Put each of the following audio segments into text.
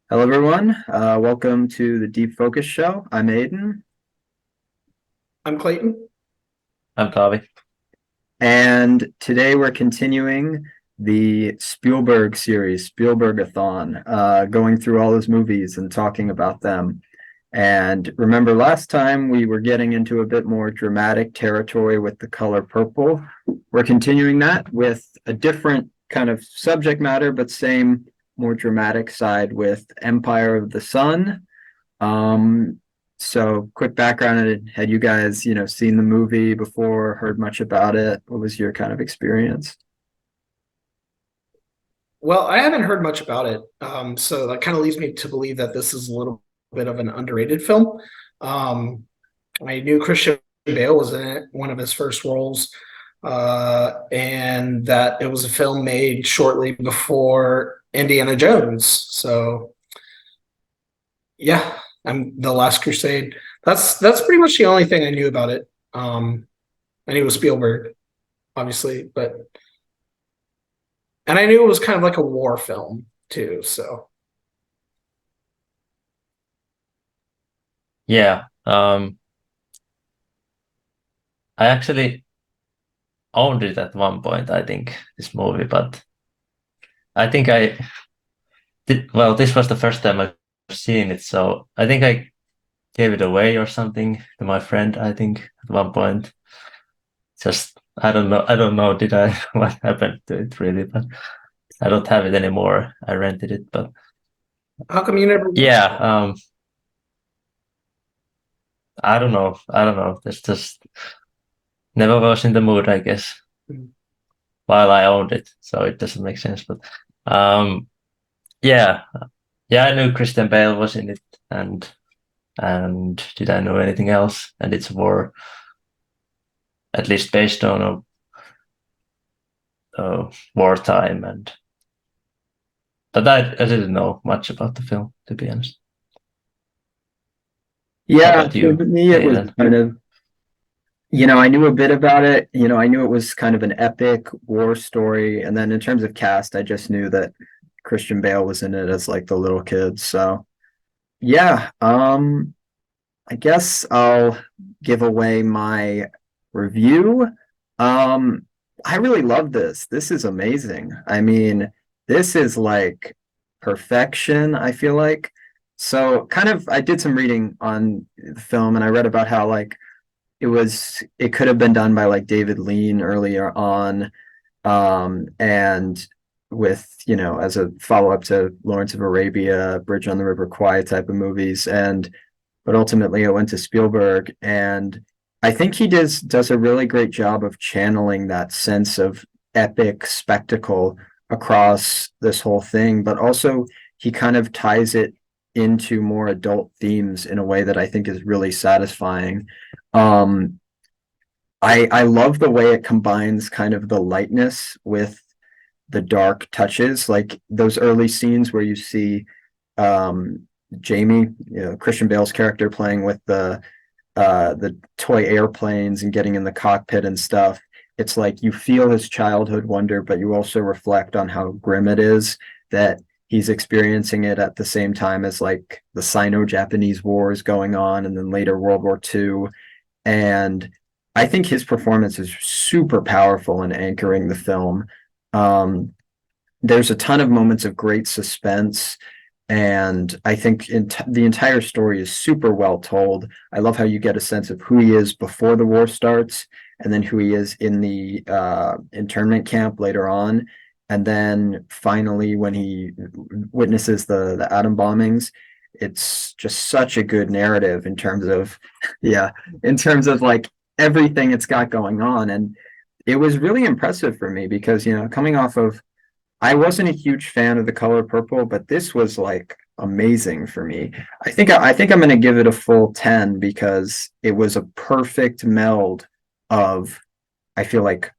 Hello, everyone. Welcome to the Deep Focus Show. I'm Aiden, I'm Clayton. I'm Kavi. and today we're continuing the Spielberg series, Spielbergathon, going through all his movies and talking about them. And remember, last time we were getting into a bit more dramatic territory with The Color Purple. We're continuing that with a different kind of subject matter, but same, more dramatic side with Empire of the Sun. Um, so quick background, had you guys, seen the movie before, heard much about it? What was your kind of experience? Well, I haven't heard much about it, so that kind of leads me to believe that this is a little bit of an underrated film. Um, I knew Christian Bale was in it, one of his first roles, and that it was a film made shortly before Indiana Jones. So, yeah, I'm The Last Crusade. That's pretty much the only thing I knew about it. I knew it was Spielberg, obviously, but and I knew it was kind of like a war film too. So. Yeah, I actually owned it at one point, I think, this movie, but I think I did, well, this was the first time I've seen it, so I think I gave it away or something to my friend, I think, at one point. Just, I don't know, did I, what happened to it really, but I don't have it anymore. I rented it, but How come you never watched yeah, it? I don't know. I don't know. There's just never was in the mood, I guess, while I owned it, so it doesn't make sense, but um, yeah, yeah, I knew Christian Bale was in it, and did I know anything else? And it's war, at least based on wartime, and but I didn't know much about the film, to be honest. How Yeah, about for you, me, it was Aiden? kind of, I knew a bit about it. I knew it was kind of an epic war story. And then in terms of cast, I just knew that Christian Bale was in it as like the little kid. So yeah, I guess I'll give away my review. Um, I really love this. This is amazing. I mean, this is like perfection, I feel like. So, kind of, I did some reading on the film and I read about how like it could have been done by like David Lean earlier on, and with, as a follow-up to Lawrence of Arabia, Bridge on the River Kwai type of movies. And but ultimately it went to Spielberg, and I think he does a really great job of channeling that sense of epic spectacle across this whole thing, but also he kind of ties it into more adult themes in a way that I think is really satisfying. Um, I love the way it combines kind of the lightness with the dark touches, like those early scenes where you see um, Jamie, Christian Bale's character playing with the toy airplanes and getting in the cockpit and stuff. It's like you feel his childhood wonder, but you also reflect on how grim it is that he's experiencing it at the same time as like the Sino-Japanese War is going on, and then later World War II. And I think his performance is super powerful in anchoring the film. Um, there's a ton of moments of great suspense, and I think the entire story is super well told. I love how you get a sense of who he is before the war starts, and then who he is in the internment camp later on, and then finally when he witnesses the atom bombings. It's just such a good narrative in terms of, yeah, in terms of like everything it's got going on. And it was really impressive for me because, coming off of, I wasn't a huge fan of The Color Purple, but this was like amazing for me. I think I'm going to give it a full 10 because it was a perfect meld of, I feel like,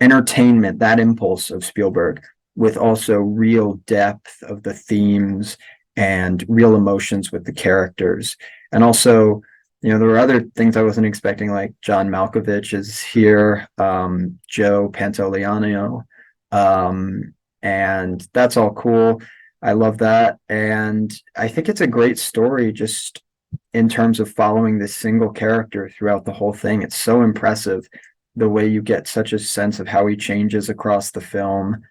entertainment, that impulse of Spielberg, with also real depth of the themes and real emotions with the characters. And also, there were other things I wasn't expecting, like John Malkovich is here, Joe Pantoliano, and that's all cool. I love that. And I think it's a great story just in terms of following this single character throughout the whole thing. It's so impressive the way you get such a sense of how he changes across the film.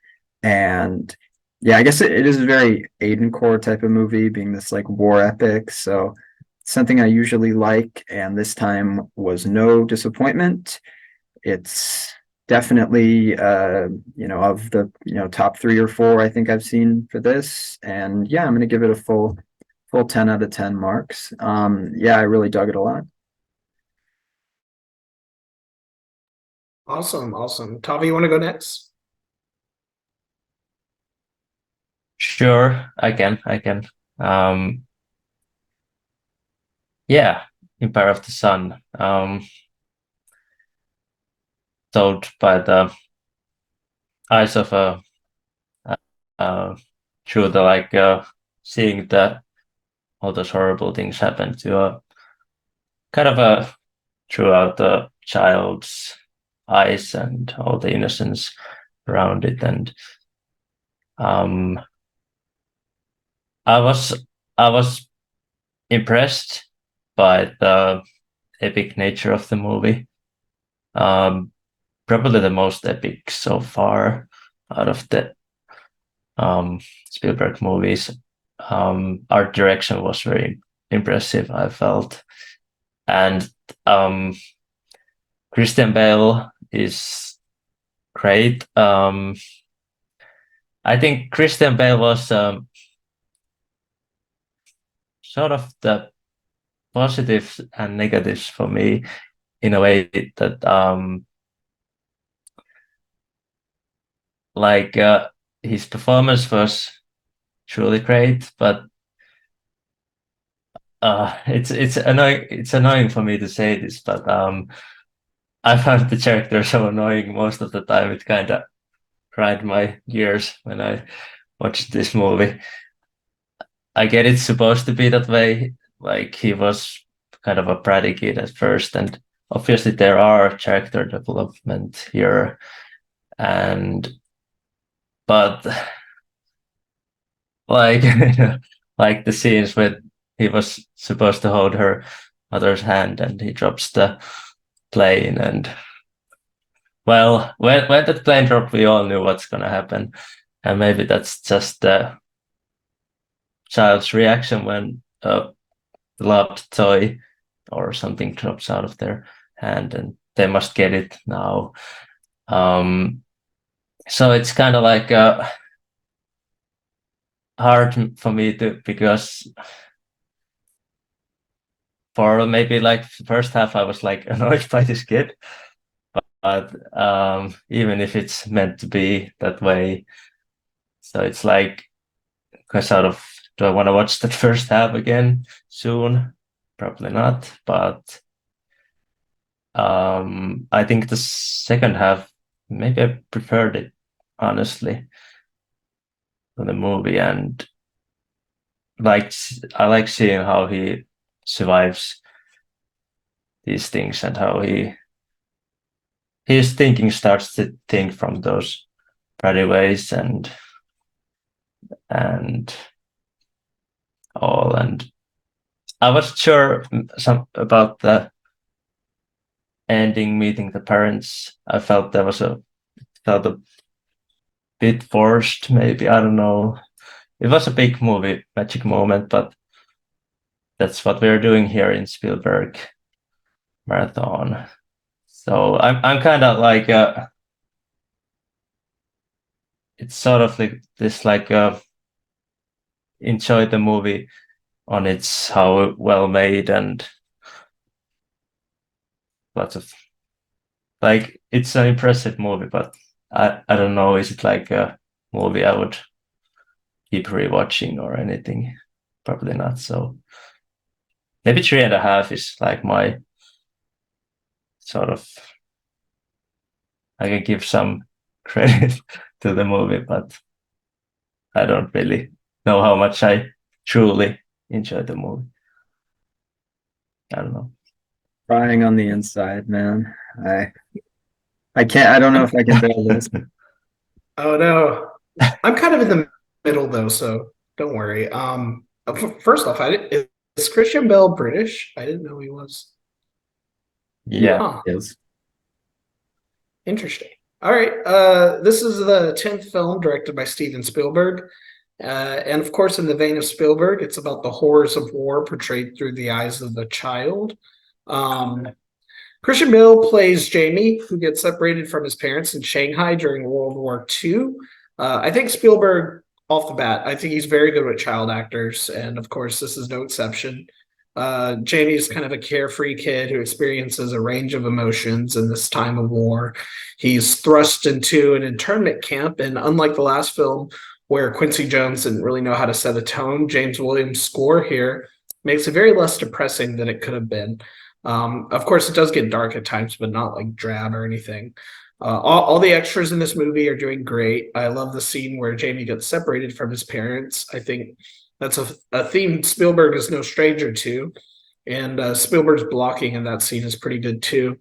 And yeah, I guess it is a very Aiden Core type of movie, being this like war epic. So something I usually like, and this time was no disappointment. It's definitely of the top 3 or 4 I think I've seen for this. And yeah, I'm gonna give it a full 10 out of 10 marks. Yeah, I really dug it a lot. Awesome, awesome. Tavi, you want to go next? Sure, I can. Um, yeah, Empire of the Sun. Told by the eyes of a uh, through the like seeing that all those horrible things happen to a kind of a throughout the child's eyes and all the innocence around it. And um, I was I was impressed by the epic nature of the movie. Um, Probably the most epic so far out of the Spielberg movies. Art direction was very impressive, I felt, and um, Christian Bale is great. I think Christian Bale was sort of the positives and negatives for me in a way that like his performance was truly great, but it's annoying for me to say this, but I found the character so annoying most of the time. It kind of grind my gears when I watched this movie. I get it's supposed to be that way. Like he was kind of a bratty kid at first, and obviously there are character development here, and but like like the scenes where he was supposed to hold her mother's hand and he drops the plane, and well, when that plane dropped, we all knew what's gonna happen, and maybe that's just the child's reaction when a loved toy or something drops out of their hand and they must get it now. Um, so it's kind of like hard for me to, because for maybe like first half I was like annoyed by this kid, but even if it's meant to be that way, so it's like because out of do I want to watch that first half again soon? Probably not, but I think the second half maybe I preferred it honestly to the movie, and like I like seeing how he survives these things and how his thinking starts to think from those pretty ways and all. And I was sure some about the ending, meeting the parents. I felt there was felt a bit forced, maybe. I don't know. It was a big movie, magic moment, but that's what we're doing here in Spielberg Marathon. So I'm kind of like it's sort of like this like enjoy the movie on its how well made and lots of like it's an impressive movie, but I don't know, is it like a movie I would keep rewatching or anything? Probably not. So maybe 3.5 is like my sort of I can give some credit to the movie, but I don't really know how much I truly enjoyed the movie. I don't know. Crying on the inside, man. I I can't. I don't know if I can bear this. Oh no. I'm kind of in the middle though, so Don't worry. First off, is Christian Bale British? I didn't know he was. Yeah. Huh. Yes. Interesting. All right. This is the 10th film directed by Steven Spielberg. And of course, in the vein of Spielberg, it's about the horrors of war portrayed through the eyes of a child. Um, Christian Bale plays Jamie, who gets separated from his parents in Shanghai during World War II. I think Spielberg, off the bat, I think he's very good with child actors, and of course, this is no exception. Jamie is kind of a carefree kid who experiences a range of emotions in this time of war. He's thrust into an internment camp, and unlike the last film, where Quincy Jones didn't really know how to set a tone, James Williams' score here makes it very less depressing than it could have been. Of course, it does get dark at times, but not like drab or anything. All the extras in this movie are doing great. I love the scene where Jamie gets separated from his parents. I think that's a theme Spielberg is no stranger to. And Spielberg's blocking in that scene is pretty good too.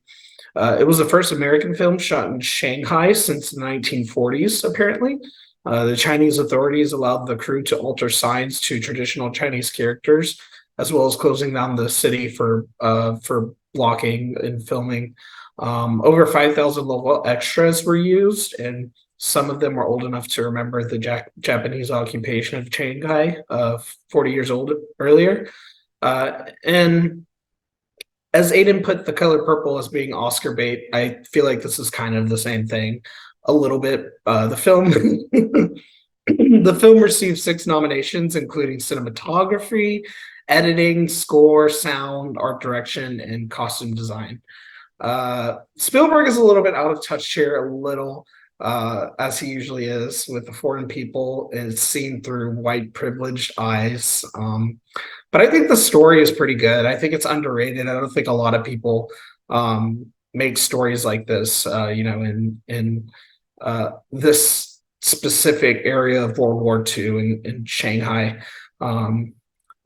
It was the first American film shot in Shanghai since the 1940s, apparently. The Chinese authorities allowed the crew to alter signs to traditional Chinese characters, as well as closing down the city for blocking and filming. Over 5,000 local extras were used, and some of them were old enough to remember the Japanese occupation of Shanghai 40 years old earlier. And as Aiden put The Color Purple as being Oscar bait, I feel like this is kind of the same thing a little bit. The film the film received 6 nominations, including cinematography, editing, score, sound, art direction, and costume design. Spielberg is a little bit out of touch here, a little, as he usually is with the foreign people, and it's seen through white privileged eyes. But I think the story is pretty good. I think it's underrated. I don't think a lot of people make stories like this, in this specific area of World War II in Shanghai.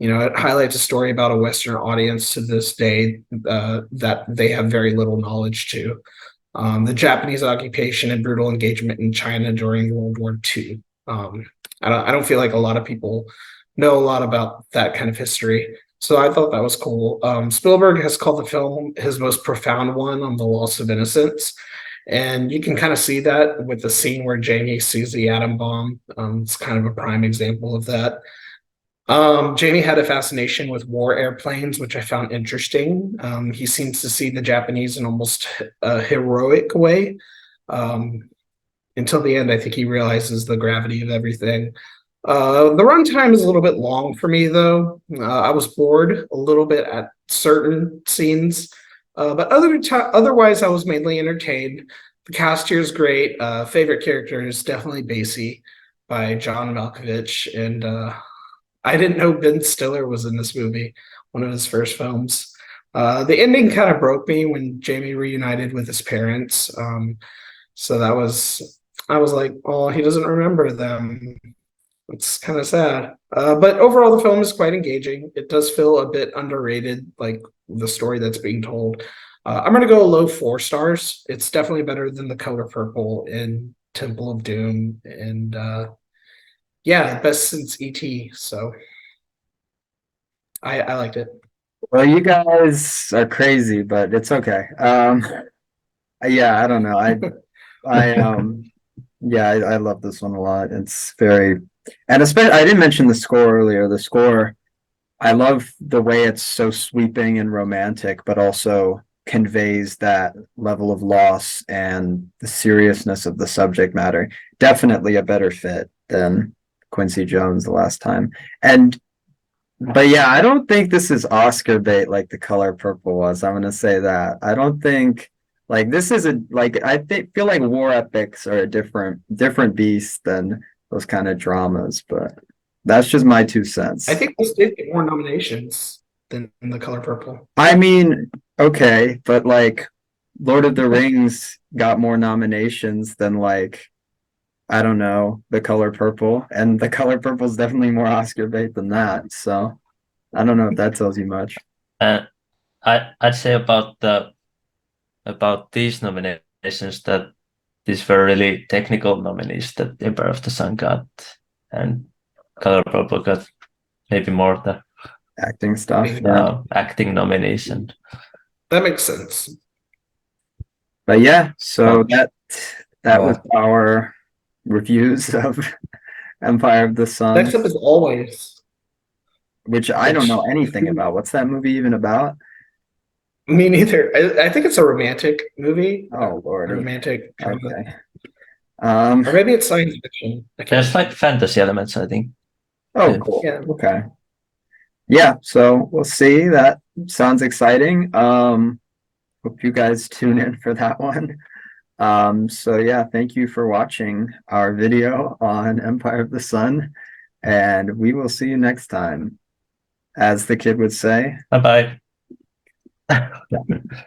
It highlights a story about a Western audience to this day that they have very little knowledge to. The Japanese occupation and brutal engagement in China during World War II. I don't feel like a lot of people know a lot about that kind of history. So I thought that was cool. Spielberg has called the film his most profound one on the loss of innocence. And you can kind of see that with the scene where Jamie sees the atom bomb. It's kind of a prime example of that. Jamie had a fascination with war airplanes, which I found interesting. He seems to see the Japanese in almost a heroic way. Until the end, I think he realizes the gravity of everything. The runtime is a little bit long for me, though. I was bored a little bit at certain scenes, but otherwise, I was mainly entertained. The cast here is great. Favorite character is definitely Basie by John Malkovich, and I didn't know Ben Stiller was in this movie, one of his first films. The ending kind of broke me when Jamie reunited with his parents. So I was like, oh, he doesn't remember them. It's kind of sad. But overall, the film is quite engaging. It does feel a bit underrated, like the story that's being told. I'm going to go low 4 stars. It's definitely better than The Color Purple and Temple of Doom. And yeah, best since E.T. So I liked it. Well, you guys are crazy, but it's okay. Yeah, I don't know. I yeah, I love this one a lot. It's very, and especially I didn't mention the score earlier. The score, I love the way it's so sweeping and romantic, but also conveys that level of loss and the seriousness of the subject matter. Definitely a better fit than Quincy Jones the last time. And but yeah, I don't think this is Oscar bait like The Color Purple was. I'm gonna say that. I don't think like this is a like I think feel like war epics are a different beast than those kind of dramas, but that's just my 2 cents. I think this did get more nominations than The Color Purple. I mean, okay, but like Lord of the Rings got more nominations than like I don't know, The Color Purple, and The Color Purple is definitely more Oscar bait than that. So I don't know if that tells you much. And I'd say about these nominations that these were really technical nominees that Emperor of the Sun got, and Color Purple got maybe more of the Acting stuff. Yeah. acting nomination. That makes sense. But yeah, so Yeah. that was our reviews of Empire of the Sun, Next up is Always. which I don't know anything about. What's that movie even about? Me neither. I think it's a romantic movie. Oh A lordy. romantic drama. Okay. Or maybe it's science fiction. I can't There's like fantasy elements, I think. Oh, Yeah. cool. Yeah. Okay. Yeah, so we'll see. That sounds exciting. Hope you guys tune in for that one. So yeah, thank you for watching our video on Empire of the Sun, and we will see you next time, as the kid would say. Bye bye.